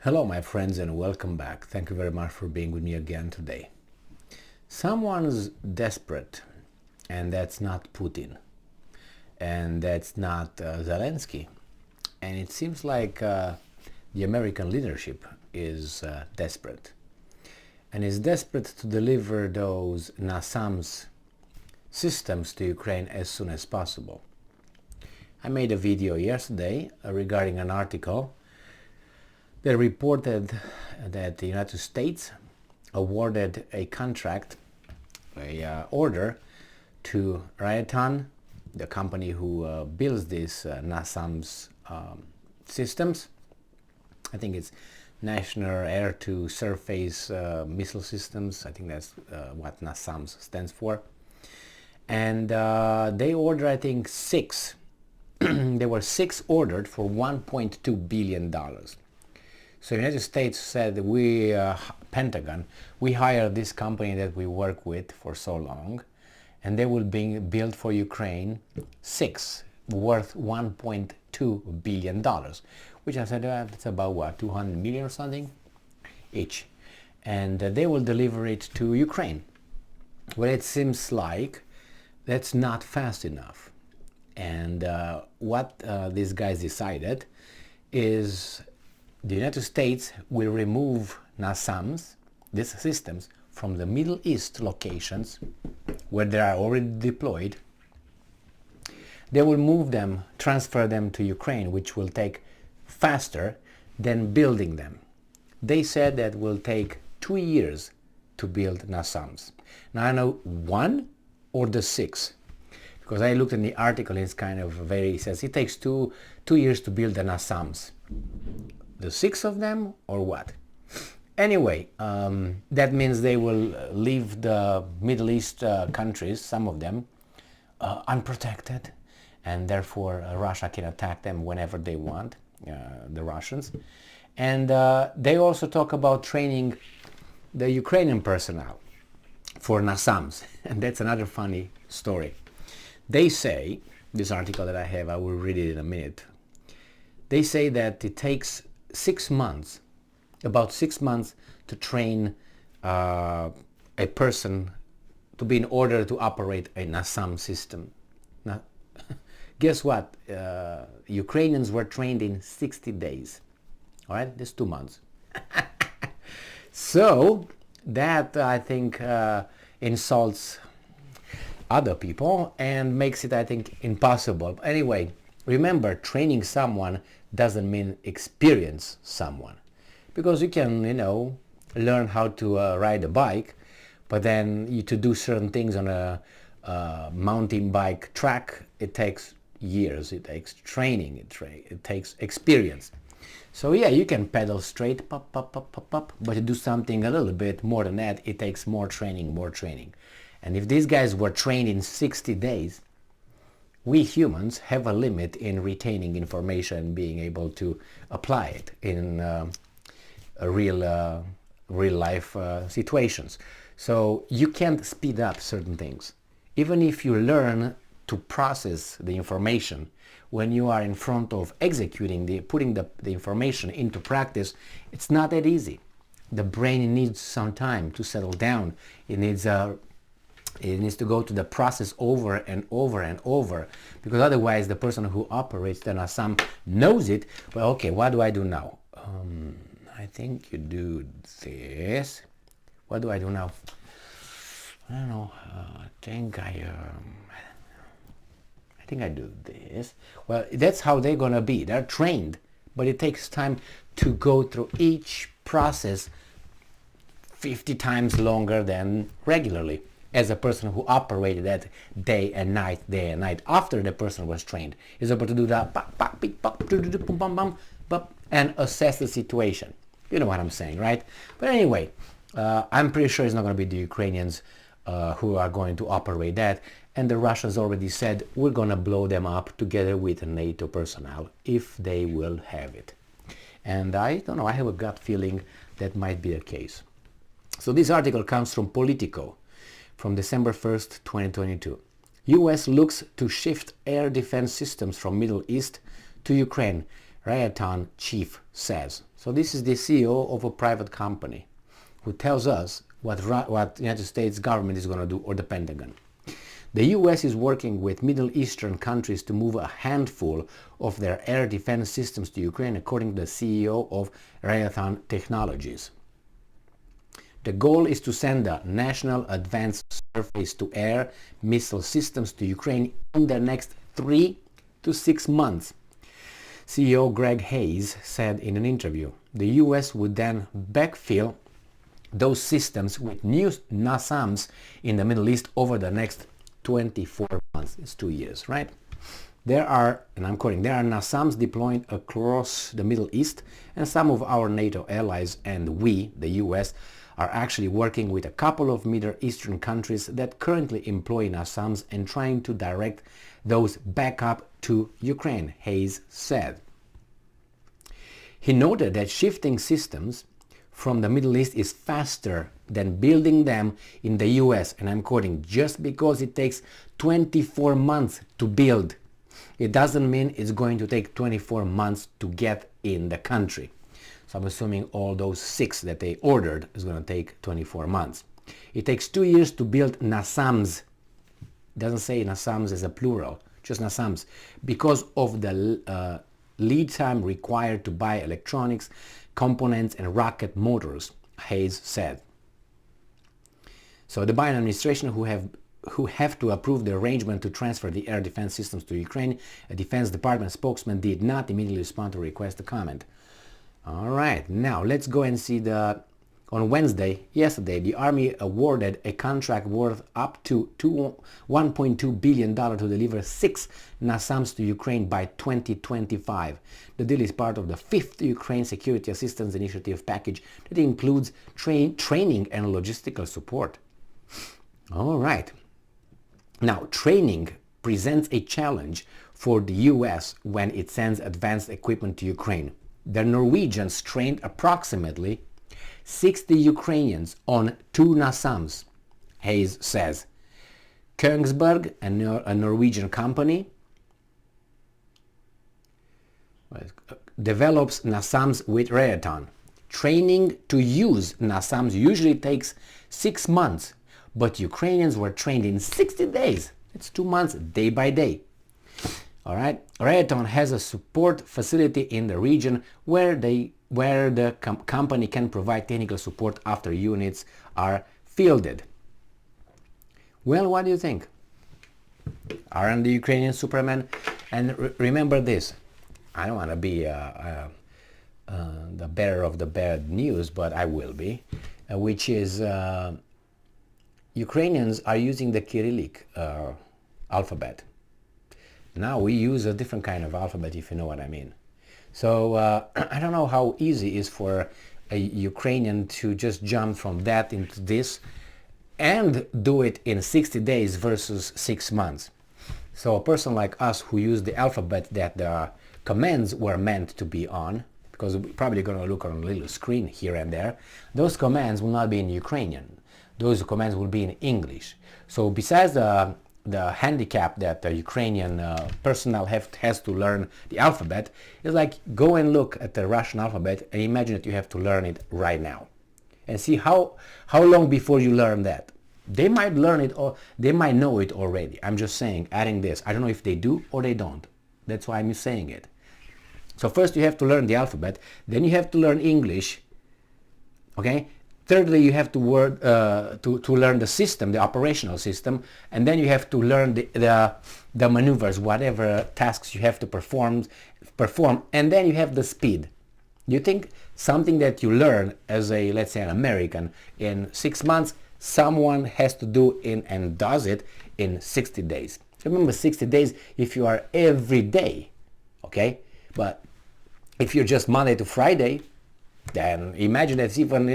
Hello my friends and welcome back. Thank you very much for being with me again today. Someone's desperate, and that's not Putin, and that's not Zelensky, and it seems like the American leadership is desperate, and is desperate to deliver those NASAMS systems to Ukraine as soon as possible. I made a video yesterday regarding an article that reported that the United States awarded a contract, a order to Raytheon, the company who builds these NASAMS systems. I think it's National Air-to-Surface Missile Systems. I think that's what NASAMS stands for. And they ordered, I think, 6. There were 6 ordered for $1.2 billion. So the United States said, we, Pentagon, we hired this company that we work with for so long, and they will be built for Ukraine 6 worth $1.2 billion, which I said, it's about what, 200 million or something each. And they will deliver it to Ukraine. Well, it seems like that's not fast enough. And what these guys decided is the United States will remove NASAMS, these systems, from the Middle East locations where they are already deployed. They will move them, transfer them to Ukraine, which will take faster than building them. They said that will take 2 years to build NASAMS. Now I know 1 or the 6, because I looked in the article, it's kind of very, it says it takes two years to build the NASAMS. The 6 of them or what? Anyway, that means they will leave the Middle East countries, some of them, unprotected, and therefore Russia can attack them whenever they want, the Russians. And they also talk about training the Ukrainian personnel for NASAMS, and that's another funny story. They say, this article that I have, I will read it in a minute, they say that it takes 6 months, about 6 months to train a person to be in order to operate a NASAM system. Now, guess what? Ukrainians were trained in 60 days. All right, that's 2 months. So that I think insults other people and makes it, I think, impossible. Anyway, remember, training someone doesn't mean experience someone, because you can, learn how to ride a bike, but then to do certain things on a mountain bike track, it takes years, it takes training, it takes experience. So yeah, you can pedal straight, pop, pop, pop, pop, pop, but to do something a little bit more than that, it takes more training. And if these guys were trained in 60 days, we humans have a limit in retaining information, being able to apply it in real life situations. So you can't speed up certain things. Even if you learn to process the information, when you are in front of executing, putting the information into practice, it's not that easy. The brain needs some time to settle down. It needs to go to the process over and over and over, because otherwise the person who operates the NASAM knows it. Well, okay, what do I do now? I think you do this. What do I do now? I don't know. I think I do this. Well, that's how they're gonna be. They're trained, but it takes time to go through each process 50 times longer than regularly, as a person who operated that day and night after the person was trained is able to do that and assess the situation. You know what I'm saying, right? But anyway, I'm pretty sure it's not going to be the Ukrainians who are going to operate that, and the Russians already said we're going to blow them up together with NATO personnel if they will have it. And I don't know, I have a gut feeling that might be the case. So this article comes from Politico, from December 1st, 2022. U.S. looks to shift air defense systems from Middle East to Ukraine Raytheon chief says. So this is the CEO of a private company who tells us what the United States government is going to do, or the Pentagon. The US is working with Middle Eastern countries to move a handful of their air defense systems to Ukraine, according to the CEO of Raytheon Technologies. The goal is to send the National Advanced Surface-to-Air Missile Systems to Ukraine in the next 3 to 6 months. CEO Greg Hayes said in an interview, the US would then backfill those systems with new NASAMS in the Middle East over the next 24 months. It's 2 years, right? There are, and I'm quoting, there are NASAMS deployed across the Middle East, and some of our NATO allies and we, the US, are actually working with a couple of Middle Eastern countries that currently employ NASAMS and trying to direct those back up to Ukraine, Hayes said. He noted that shifting systems from the Middle East is faster than building them in the US, and I'm quoting, just because it takes 24 months to build, it doesn't mean it's going to take 24 months to get in the country. So I'm assuming all those 6 that they ordered is going to take 24 months. It takes 2 years to build NASAMS. It doesn't say NASAMS as a plural, just NASAMS, because of the lead time required to buy electronics, components and rocket motors, Hayes said. So the Biden administration who have to approve the arrangement to transfer the air defense systems to Ukraine, a Defense Department spokesman did not immediately respond to request a comment. All right, now let's go and see on Wednesday, yesterday, the Army awarded a contract worth up to $1.2 billion to deliver 6 NASAMS to Ukraine by 2025. The deal is part of the 5th Ukraine Security Assistance Initiative package that includes training and logistical support. All right. Now, training presents a challenge for the US when it sends advanced equipment to Ukraine. The Norwegians trained approximately 60 Ukrainians on 2 NASAMS, Hayes says. Kongsberg, a Norwegian company, develops NASAMS with Raytheon. Training to use NASAMS usually takes 6 months, but Ukrainians were trained in 60 days. It's 2 months, day by day. All right. Raytheon has a support facility in the region where the company can provide technical support after units are fielded. Well, what do you think? Aren't the Ukrainian Supermen? And remember this. I don't want to be the bearer of the bad news, but I will be, which is Ukrainians are using the Cyrillic alphabet. Now we use a different kind of alphabet, if you know what I mean. So I don't know how easy it is for a Ukrainian to just jump from that into this and do it in 60 days versus 6 months. So a person like us who use the alphabet that the commands were meant to be on, because we're probably going to look on a little screen here and there, those commands will not be in Ukrainian. Those commands will be in English. So besides the handicap that the Ukrainian personnel has to learn the alphabet, is like go and look at the Russian alphabet and imagine that you have to learn it right now. And see how long before you learn that. They might learn it or they might know it already. I'm just saying, adding this. I don't know if they do or they don't. That's why I'm saying it. So first you have to learn the alphabet, then you have to learn English, okay? Thirdly, you have to learn the system, the operational system, and then you have to learn the maneuvers, whatever tasks you have to perform, and then you have the speed. You think something that you learn as a, let's say, an American in 6 months, someone has to do and does it in 60 days. Remember, 60 days if you are every day, okay? But if you're just Monday to Friday, then imagine that's even,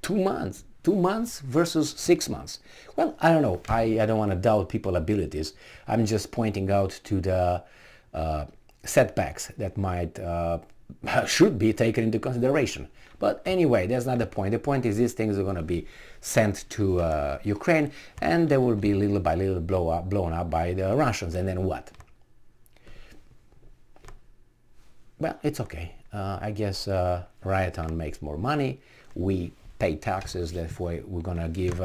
2 months. 2 months versus 6 months. Well, I don't know. I don't want to doubt people's abilities. I'm just pointing out to the setbacks that might should be taken into consideration. But anyway, that's not the point. The point is these things are going to be sent to Ukraine, and they will be little by little blown up by the Russians. And then what? Well, it's okay. I guess Raytheon makes more money. We pay taxes. Therefore, we're going to give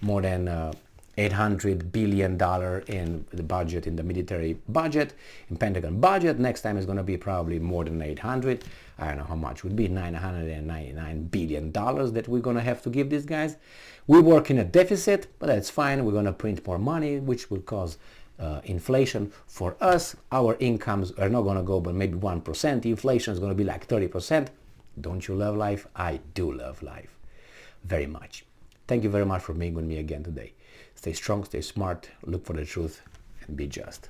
more than $800 billion in the budget, in the military budget, in Pentagon budget. Next time is going to be probably more than 800. I don't know how much would be, $999 billion that we're going to have to give these guys. We work in a deficit, but that's fine. We're going to print more money, which will cause inflation. For us, our incomes are not going to go but maybe 1%. Inflation is going to be like 30%. Don't you love life? I do love life very much. Thank you very much for being with me again today. Stay strong, stay smart, look for the truth, and be just.